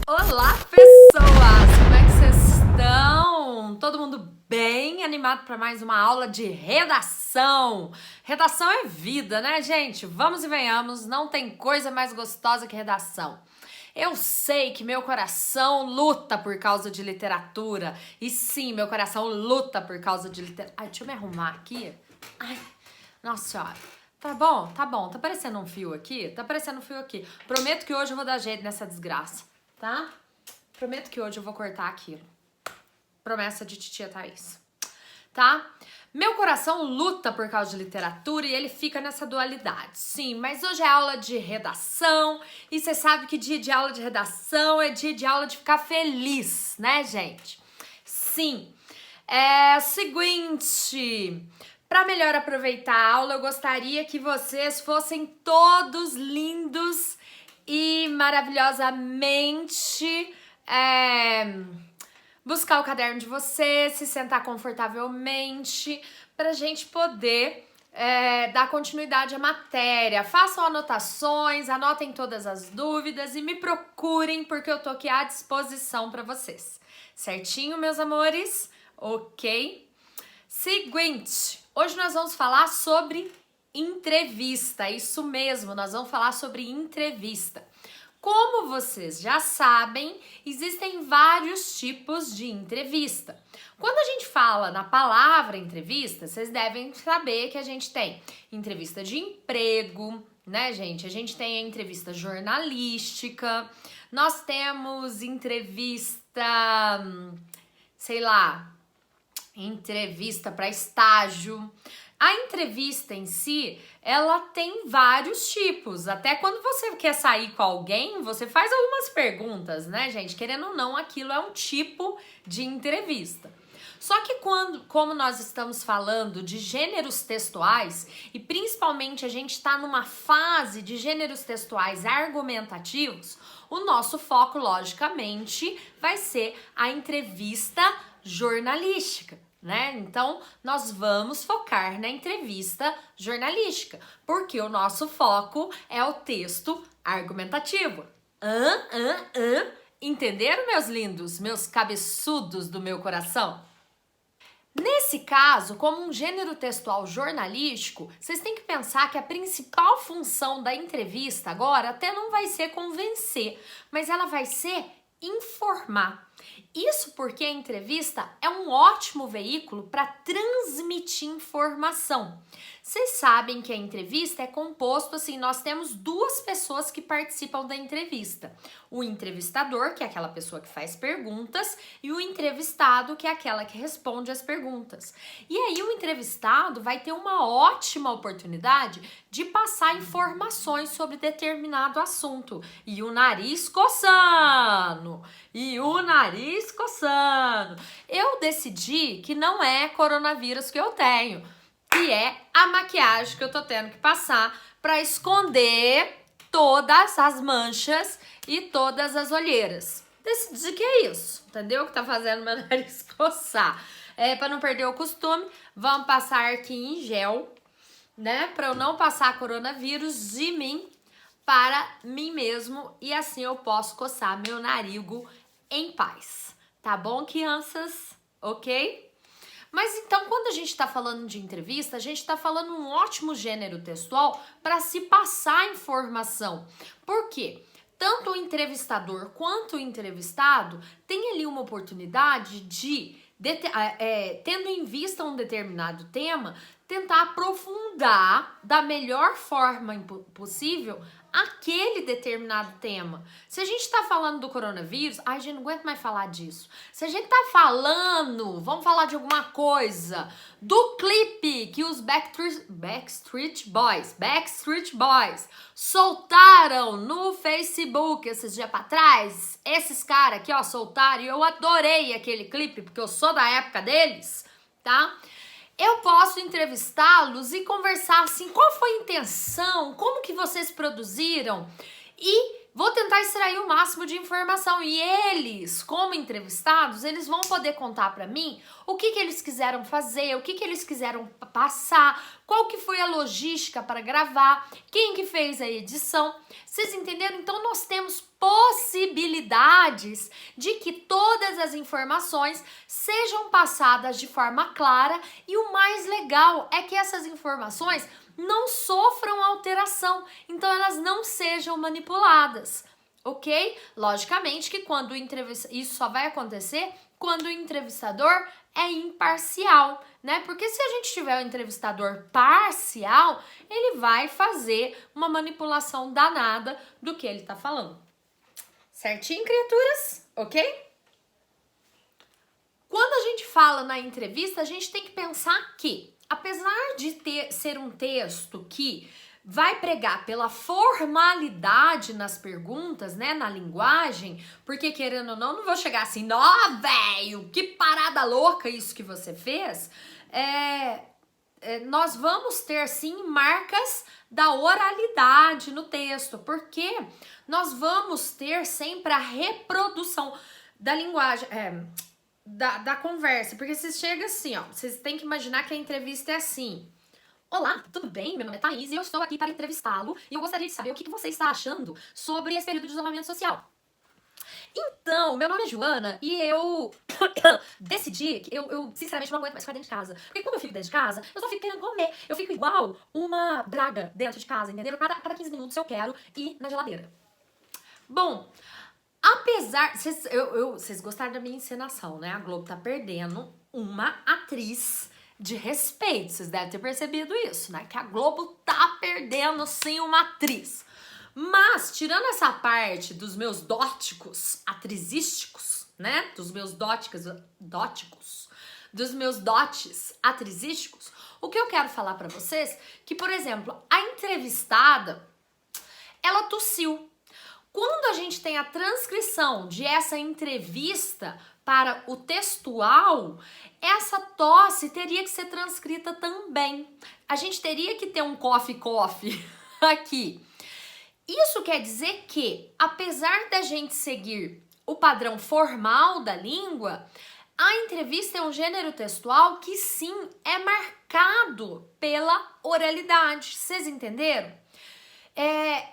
Olá, pessoas! Como é que vocês estão? Todo mundo bem animado para mais uma aula de redação? Redação é vida, né, gente? Vamos e venhamos, não tem coisa mais gostosa que redação. Eu sei que meu coração luta por causa de literatura. E sim, meu coração luta por causa de literatura. Ai, deixa eu me arrumar aqui. Ai, nossa senhora. Tá bom. Tá aparecendo um fio aqui? Tá aparecendo um fio aqui. Prometo que hoje eu vou dar jeito nessa desgraça, tá? Prometo que hoje eu vou cortar aquilo. Promessa de titia Thaís, tá? Meu coração luta por causa de literatura e ele fica nessa dualidade. Sim, mas hoje é aula de redação e você sabe que dia de aula de redação é dia de aula de ficar feliz, né, gente? Sim. É o seguinte, para melhor aproveitar a aula, eu gostaria que vocês fossem todos lindos e maravilhosamente buscar o caderno de vocês, se sentar confortavelmente, pra gente poder dar continuidade à matéria. Façam anotações, anotem todas as dúvidas e me procurem, porque eu tô aqui à disposição para vocês. Certinho, meus amores? Ok? Seguinte, hoje nós vamos falar sobre entrevista, isso mesmo, nós vamos falar sobre entrevista. Como vocês já sabem, existem vários tipos de entrevista. Quando a gente fala na palavra entrevista, vocês devem saber que a gente tem entrevista de emprego, né, gente? A gente tem a entrevista jornalística, nós temos entrevista, sei lá, entrevista para estágio. A entrevista em si, ela tem vários tipos. Até quando você quer sair com alguém, você faz algumas perguntas, né, gente? Querendo ou não, aquilo é um tipo de entrevista. Só que como nós estamos falando de gêneros textuais, e principalmente a gente está numa fase de gêneros textuais argumentativos, o nosso foco, logicamente, vai ser a entrevista jornalística, né? Então, nós vamos focar na entrevista jornalística, porque o nosso foco é o texto argumentativo. Entenderam, meus lindos, meus cabeçudos do meu coração? Nesse caso, como um gênero textual jornalístico, vocês têm que pensar que a principal função da entrevista agora até não vai ser convencer, mas ela vai ser informar. Isso porque a entrevista é um ótimo veículo para transmitir informação. Vocês sabem que a entrevista é composto assim, nós temos duas pessoas que participam da entrevista. O entrevistador, que é aquela pessoa que faz perguntas, e o entrevistado, que é aquela que responde as perguntas. E aí o entrevistado vai ter uma ótima oportunidade de passar informações sobre determinado assunto. E o nariz coçando! Eu decidi que não é coronavírus que eu tenho, que é a maquiagem que eu tô tendo que passar para esconder todas as manchas e todas as olheiras. Decidi que é isso, entendeu? Que tá fazendo meu nariz coçar. Para não perder o costume, vamos passar aqui em gel, né? Para eu não passar coronavírus de mim para mim mesmo e assim eu posso coçar meu narigo em paz. Tá bom, crianças? Ok? Mas então, quando a gente está falando de entrevista, a gente está falando um ótimo gênero textual para se passar informação. Por quê? Tanto o entrevistador quanto o entrevistado tem ali uma oportunidade de, tendo em vista um determinado tema, tentar aprofundar da melhor forma possível aquele determinado tema. Se a gente tá falando do coronavírus, ai, gente, não aguento mais falar disso. Se a gente tá falando, vamos falar de alguma coisa, do clipe que os Backstreet Boys soltaram no Facebook esses dias pra trás, esses caras aqui, ó, soltaram, e eu adorei aquele clipe, porque eu sou da época deles, tá? Eu posso entrevistá-los e conversar assim, qual foi a intenção, como que vocês produziram e vou tentar extrair o máximo de informação. E eles, como entrevistados, eles vão poder contar para mim o que eles quiseram fazer, o que eles quiseram passar, qual que foi a logística para gravar, quem que fez a edição. Vocês entenderam? Então nós temos possibilidade possibilidades de que todas as informações sejam passadas de forma clara e o mais legal é que essas informações não sofram alteração, então elas não sejam manipuladas, ok? Logicamente que quando o isso só vai acontecer quando o entrevistador é imparcial, né? Porque se a gente tiver um entrevistador parcial, ele vai fazer uma manipulação danada do que ele tá falando. Certinho, criaturas? Ok? Quando a gente fala na entrevista, a gente tem que pensar que, apesar de ser um texto que vai pregar pela formalidade nas perguntas, né, na linguagem, porque querendo ou não vou chegar assim, ó, velho, que parada louca isso que você fez, nós vamos ter sim marcas da oralidade no texto, porque nós vamos ter sempre a reprodução da linguagem, da conversa, porque você chega assim, ó, vocês têm que imaginar que a entrevista é assim. Olá, tudo bem? Meu nome é Thaís e eu estou aqui para entrevistá-lo e eu gostaria de saber o que você está achando sobre esse período de isolamento social. Então, meu nome é Joana e eu decidi que eu sinceramente não aguento mais ficar dentro de casa. Porque quando eu fico dentro de casa, eu só fico querendo comer. Eu fico igual uma draga dentro de casa, entendeu? Cada 15 minutos eu quero ir na geladeira. Bom, apesar... Vocês gostaram da minha encenação, né? A Globo tá perdendo uma atriz de respeito. Vocês devem ter percebido isso, né? Que a Globo tá perdendo, sim, uma atriz. Mas, tirando essa parte dos meus dóticos atrizísticos, né? Dos meus dos meus dotes atrizísticos, o que eu quero falar pra vocês, que, por exemplo, a entrevistada, ela tossiu. Quando a gente tem a transcrição de essa entrevista para o textual, essa tosse teria que ser transcrita também. A gente teria que ter um coffee aqui. Isso quer dizer que, apesar da gente seguir o padrão formal da língua, a entrevista é um gênero textual que sim é marcado pela oralidade. Vocês entenderam?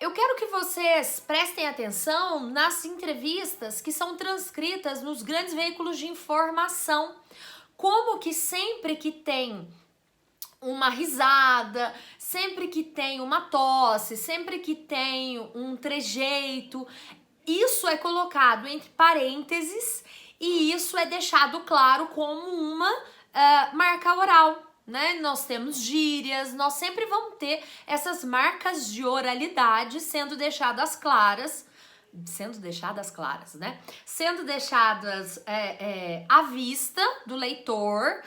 Eu quero que vocês prestem atenção nas entrevistas que são transcritas nos grandes veículos de informação. Como que sempre que tem uma risada, sempre que tem uma tosse, sempre que tem um trejeito, isso é colocado entre parênteses e isso é deixado claro como uma marca oral. Né? Nós temos gírias, nós sempre vamos ter essas marcas de oralidade sendo deixadas claras, né? Sendo deixadas à vista do leitor,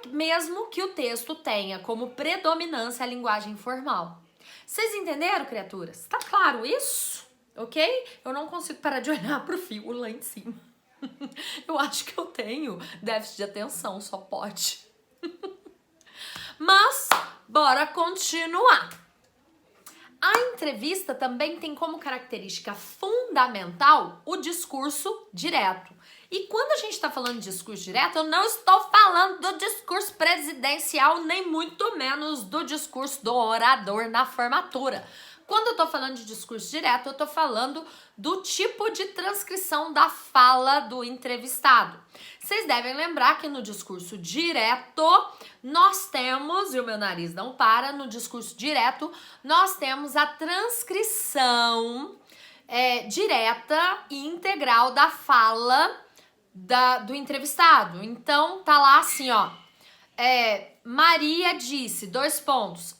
mesmo que o texto tenha como predominância a linguagem formal. Vocês entenderam, criaturas? Tá claro isso? Ok? Eu não consigo parar de olhar pro fio lá em cima. Eu acho que eu tenho déficit de atenção, só pode. Mas, bora continuar. A entrevista também tem como característica fundamental o discurso direto. E quando a gente está falando de discurso direto, eu não estou falando do discurso presidencial, nem muito menos do discurso do orador na formatura. Quando eu tô falando de discurso direto, eu tô falando do tipo de transcrição da fala do entrevistado. Vocês devem lembrar que no discurso direto, nós temos, e o meu nariz não para, no discurso direto, nós temos a transcrição direta e integral da fala do entrevistado. Então, tá lá assim, ó. Maria disse, :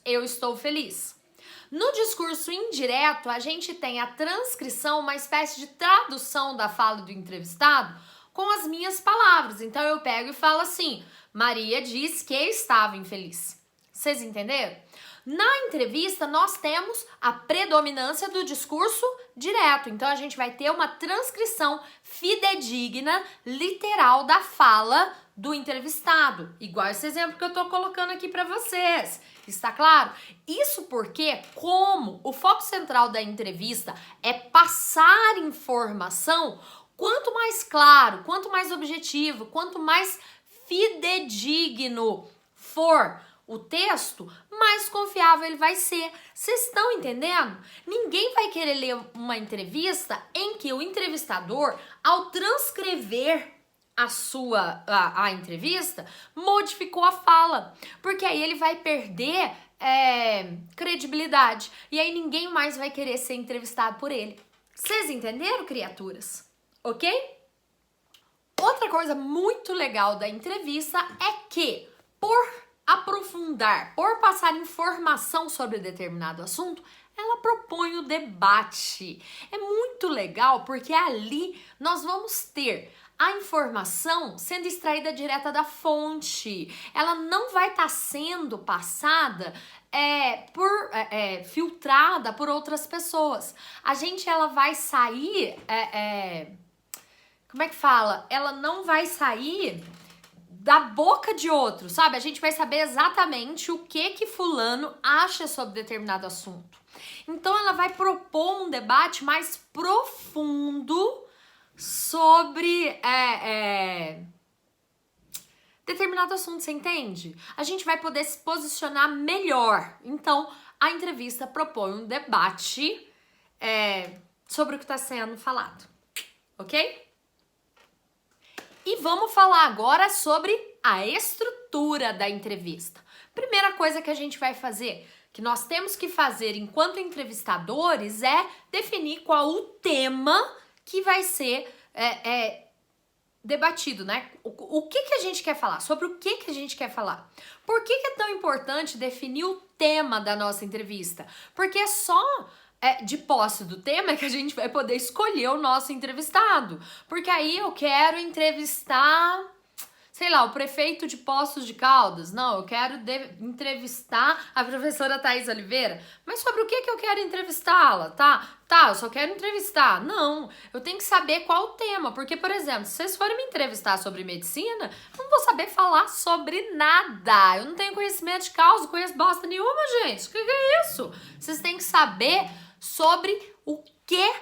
eu estou feliz. No discurso indireto, a gente tem a transcrição, uma espécie de tradução da fala do entrevistado com as minhas palavras. Então, eu pego e falo assim, Maria diz que estava infeliz. Vocês entenderam? Na entrevista, nós temos a predominância do discurso direto. Então, a gente vai ter uma transcrição fidedigna, literal da fala do entrevistado. Igual esse exemplo que eu tô colocando aqui para vocês. Está claro? Isso porque, como o foco central da entrevista é passar informação, quanto mais claro, quanto mais objetivo, quanto mais fidedigno for o texto, mais confiável ele vai ser. Vocês estão entendendo? Ninguém vai querer ler uma entrevista em que o entrevistador, ao transcrever a entrevista, modificou a fala, porque aí ele vai perder credibilidade e aí ninguém mais vai querer ser entrevistado por ele. Vocês entenderam, criaturas? Ok? Outra coisa muito legal da entrevista é que, por aprofundar, por passar informação sobre determinado assunto, ela propõe o debate. É muito legal porque ali nós vamos ter a informação sendo extraída direta da fonte. Ela não vai estar sendo passada filtrada por outras pessoas. Ela vai sair, como é que fala? Ela não vai sair da boca de outro, sabe? A gente vai saber exatamente o que fulano acha sobre determinado assunto. Então ela vai propor um debate mais profundo sobre determinado assunto, você entende? A gente vai poder se posicionar melhor. Então, a entrevista propõe um debate sobre o que está sendo falado, ok? E vamos falar agora sobre a estrutura da entrevista. Primeira coisa que a gente vai fazer, que nós temos que fazer enquanto entrevistadores, é definir qual o tema que vai ser debatido, né? O que a gente quer falar? Sobre o que a gente quer falar? Por que é tão importante definir o tema da nossa entrevista? Porque é só de posse do tema que a gente vai poder escolher o nosso entrevistado. Porque aí eu quero entrevistar, sei lá, o prefeito de Poços de Caldas. Não, eu quero entrevistar a professora Thaís Oliveira. Mas sobre o que eu quero entrevistá-la, tá? Tá, eu só quero entrevistar. Não, eu tenho que saber qual o tema. Porque, por exemplo, se vocês forem me entrevistar sobre medicina, eu não vou saber falar sobre nada. Eu não tenho conhecimento de causa, não conheço bosta nenhuma, gente. O que é isso? Vocês têm que saber sobre o que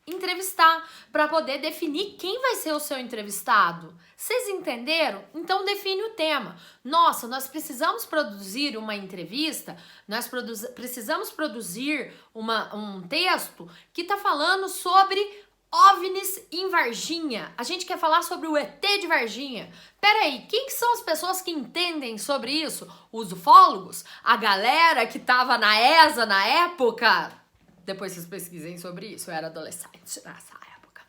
entrevistar, para poder definir quem vai ser o seu entrevistado. Vocês entenderam? Então define o tema. Nossa, nós precisamos produzir uma entrevista, nós precisamos produzir um texto que está falando sobre OVNIs em Varginha. A gente quer falar sobre o ET de Varginha. Peraí, quem que são as pessoas que entendem sobre isso? Os ufólogos? A galera que estava na ESA na época? Depois vocês pesquisem sobre isso, eu era adolescente nessa época.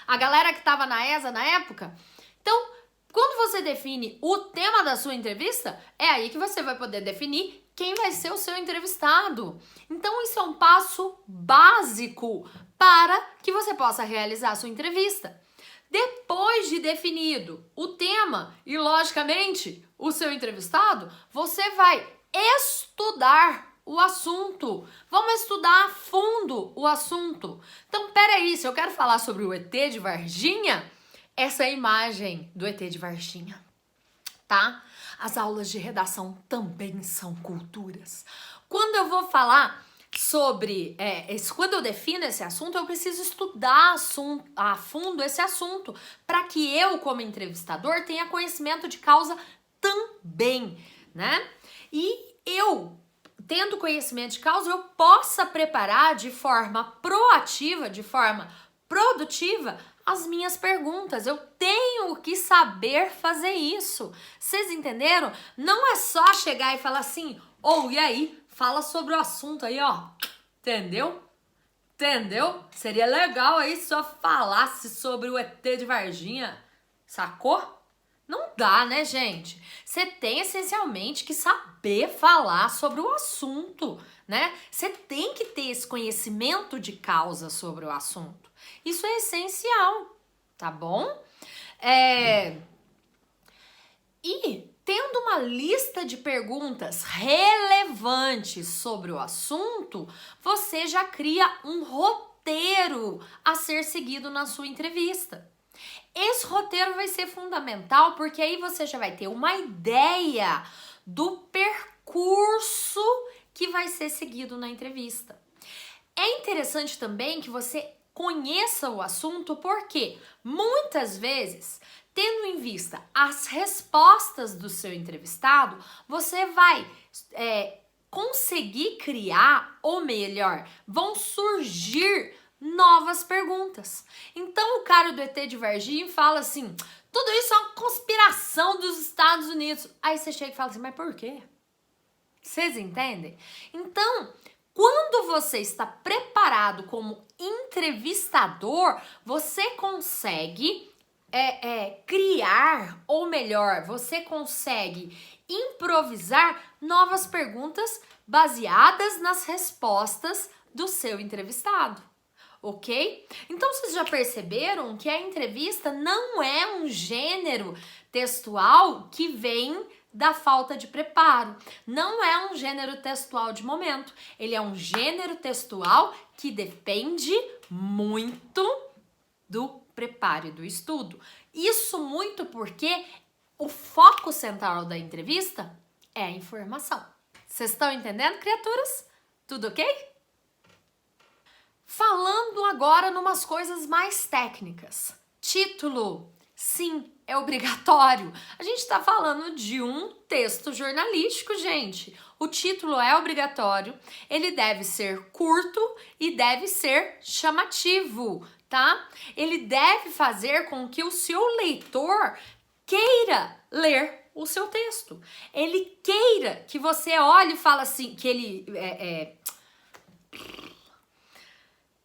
A galera que tava na ESA na época. Então, quando você define o tema da sua entrevista, é aí que você vai poder definir quem vai ser o seu entrevistado. Então, isso é um passo básico para que você possa realizar a sua entrevista. Depois de definido o tema e, logicamente, o seu entrevistado, você vai estudar o assunto. Vamos estudar a fundo o assunto. Então, peraí, se eu quero falar sobre o ET de Varginha, essa é a imagem do ET de Varginha, tá? As aulas de redação também são culturas. Quando eu vou falar sobre, quando eu defino esse assunto, eu preciso estudar a fundo esse assunto, para que eu, como entrevistador, tenha conhecimento de causa também, né? E eu, tendo conhecimento de causa, eu possa preparar de forma proativa, de forma produtiva, as minhas perguntas. Eu tenho que saber fazer isso. Vocês entenderam? Não é só chegar e falar assim, e aí, fala sobre o assunto aí, ó. Entendeu? Entendeu? Seria legal aí se eu falasse sobre o ET de Varginha. Sacou? Não dá, né, gente? Você tem essencialmente que saber falar sobre o assunto, né? Você tem que ter esse conhecimento de causa sobre o assunto. Isso é essencial, tá bom? E tendo uma lista de perguntas relevantes sobre o assunto, você já cria um roteiro a ser seguido na sua entrevista. Esse roteiro vai ser fundamental porque aí você já vai ter uma ideia do percurso que vai ser seguido na entrevista. É interessante também que você conheça o assunto porque muitas vezes, tendo em vista as respostas do seu entrevistado, você vai conseguir criar, ou melhor, vão surgir novas perguntas. Então o cara do ET de Varginha fala assim, tudo isso é uma conspiração dos Estados Unidos. Aí você chega e fala assim, mas por quê? Vocês entendem? Então, quando você está preparado como entrevistador, você consegue criar, ou melhor, você consegue improvisar novas perguntas baseadas nas respostas do seu entrevistado, ok? Então, vocês já perceberam que a entrevista não é um gênero textual que vem da falta de preparo. Não é um gênero textual de momento. Ele é um gênero textual que depende muito do preparo e do estudo. Isso muito porque o foco central da entrevista é a informação. Vocês estão entendendo, criaturas? Tudo ok? Falando agora numas coisas mais técnicas. Título, sim, é obrigatório. A gente está falando de um texto jornalístico, gente. O título é obrigatório, ele deve ser curto e deve ser chamativo, tá? Ele deve fazer com que o seu leitor queira ler o seu texto. Ele queira que você olhe e fale assim, que ele...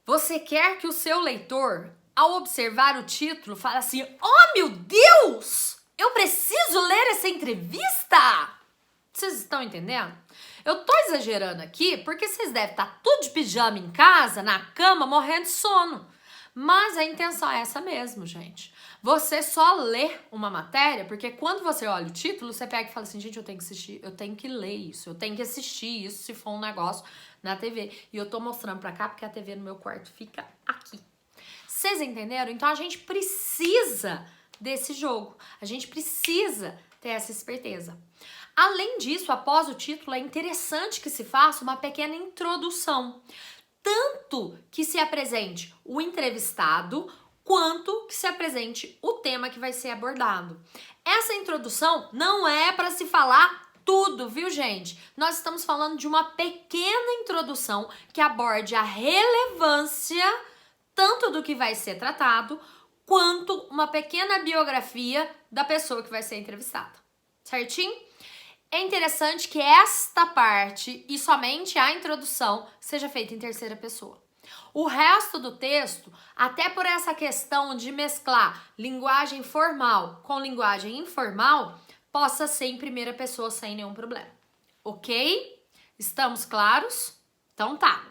Você quer que o seu leitor, ao observar o título, fale assim, oh meu Deus, eu preciso ler essa entrevista? Vocês estão entendendo? Eu tô exagerando aqui porque vocês devem estar tudo de pijama em casa, na cama, morrendo de sono. Mas a intenção é essa mesmo, gente. Você só lê uma matéria, porque quando você olha o título, você pega e fala assim, gente, eu tenho que assistir, eu tenho que ler isso, eu tenho que assistir isso se for um negócio na TV. E eu tô mostrando pra cá porque a TV no meu quarto fica aqui. Vocês entenderam? Então a gente precisa desse jogo. A gente precisa ter essa esperteza. Além disso, após o título, é interessante que se faça uma pequena introdução. Tanto que se apresente o entrevistado, quanto que se apresente o tema que vai ser abordado. Essa introdução não é para se falar tudo, viu, gente? Nós estamos falando de uma pequena introdução que aborde a relevância tanto do que vai ser tratado, quanto uma pequena biografia da pessoa que vai ser entrevistada. Certinho? É interessante que esta parte e somente a introdução seja feita em terceira pessoa. O resto do texto, até por essa questão de mesclar linguagem formal com linguagem informal, possa ser em primeira pessoa sem nenhum problema. Ok? Estamos claros? Então tá.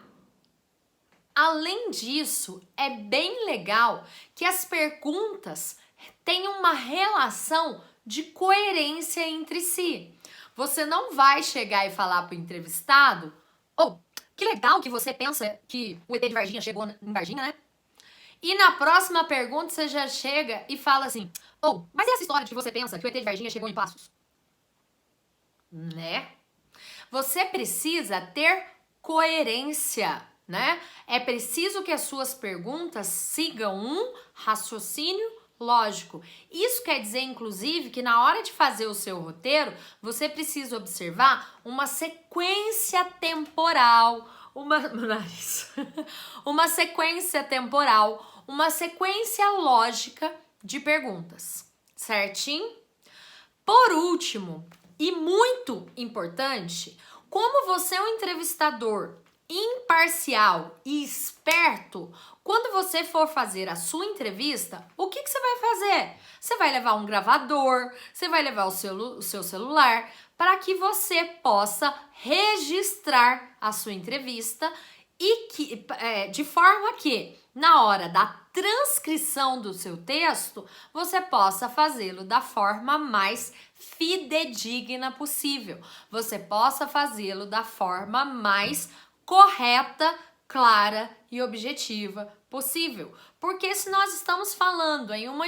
Além disso, é bem legal que as perguntas tenham uma relação de coerência entre si. Você não vai chegar e falar para o entrevistado, que legal que você pensa que o ET de Varginha chegou em Varginha, né? E na próxima pergunta você já chega e fala assim, mas e essa história de que você pensa que o ET de Varginha chegou em Passos? Né? Você precisa ter coerência, né? É preciso que as suas perguntas sigam um raciocínio lógico. Isso quer dizer, inclusive, que na hora de fazer o seu roteiro, você precisa observar uma sequência temporal, uma sequência temporal, uma sequência lógica de perguntas, certinho? Por último, e muito importante, como você é um entrevistador imparcial e esperto, quando você for fazer a sua entrevista, o que você vai fazer? Você vai levar um gravador, você vai levar o seu celular para que você possa registrar a sua entrevista e de forma que na hora da transcrição do seu texto, você possa fazê-lo da forma mais fidedigna possível. Você possa fazê-lo da forma mais correta, clara e objetiva possível. Porque se nós estamos falando em um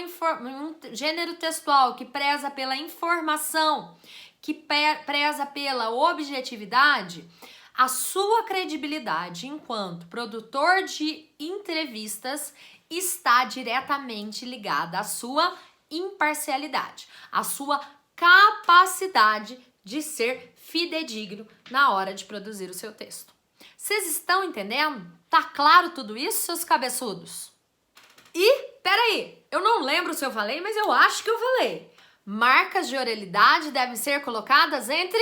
gênero textual que preza pela informação, que preza pela objetividade, a sua credibilidade enquanto produtor de entrevistas está diretamente ligada à sua imparcialidade, à sua capacidade de ser fidedigno na hora de produzir o seu texto. Vocês estão entendendo? Tá claro tudo isso, seus cabeçudos? E, peraí, eu não lembro se eu falei, mas eu acho que eu falei. Marcas de oralidade devem ser colocadas entre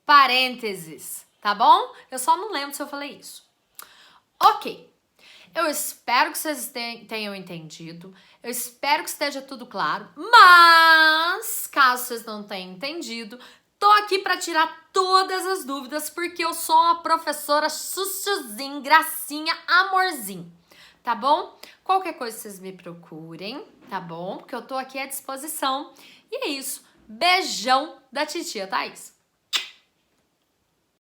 parênteses, tá bom? Eu só não lembro se eu falei isso. Ok, eu espero que vocês tenham entendido, eu espero que esteja tudo claro, mas, caso vocês não tenham entendido, tô aqui para tirar todas as dúvidas, porque eu sou uma professora chuchuzinho, gracinha, amorzinho, tá bom? Qualquer coisa vocês me procurem, tá bom? Porque eu tô aqui à disposição. E é isso. Beijão da titia Thaís.